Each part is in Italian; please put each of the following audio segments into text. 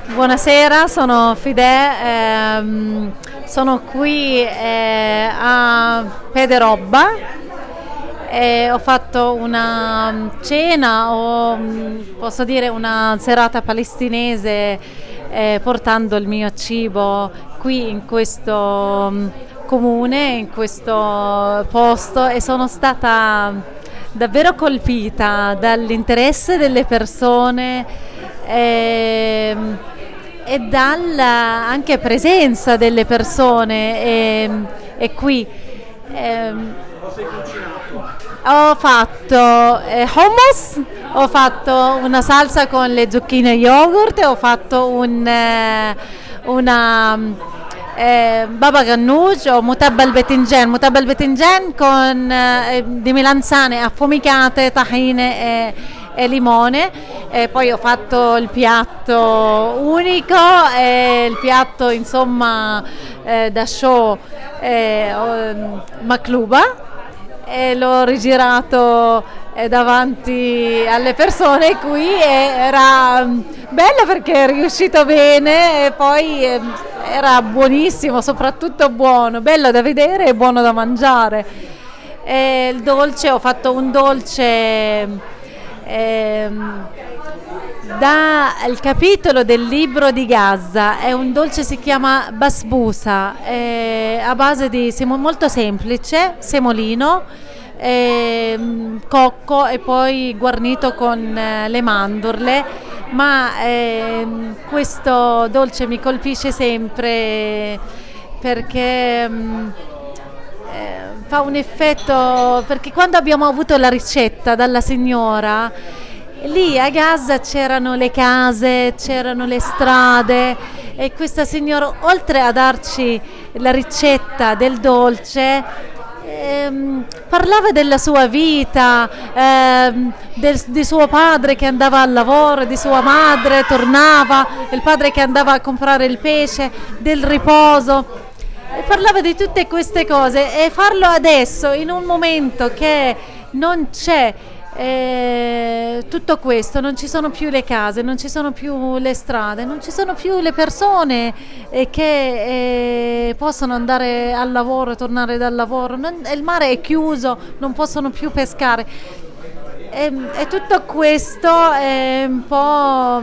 Buonasera, sono Fide, sono qui a Pederobba e ho fatto una cena o posso dire una serata palestinese portando il mio cibo qui in questo comune, in questo posto e sono stata davvero colpita dall'interesse delle persone e dalla anche presenza delle persone e qui ho fatto hummus, ho fatto una salsa con le zucchine e yogurt, ho fatto una baba ganoush o mutabal betinjen con di melanzane affumicate, tahine e limone, e poi ho fatto il piatto unico, il piatto insomma da show makluba, e l'ho rigirato davanti alle persone qui e era bello perché è riuscito bene e poi era buonissimo, soprattutto buono, bello da vedere e buono da mangiare. E il dolce, ho fatto un dolce dal capitolo del libro di Gaza, è un dolce, si chiama basbousa, a base di molto semplice, semolino, cocco e poi guarnito con le mandorle, ma questo dolce mi colpisce sempre perché fa un effetto, perché quando abbiamo avuto la ricetta dalla signora, lì a Gaza c'erano le case, c'erano le strade e questa signora, oltre a darci la ricetta del dolce, parlava della sua vita, di suo padre che andava al lavoro, di sua madre tornava, il padre che andava a comprare il pesce, del riposo. E parlava di tutte queste cose, e farlo adesso in un momento che non c'è tutto questo, non ci sono più le case, non ci sono più le strade, non ci sono più le persone che possono andare al lavoro, tornare dal lavoro, il mare è chiuso, non possono più pescare, e tutto questo un po'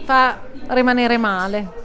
fa rimanere male.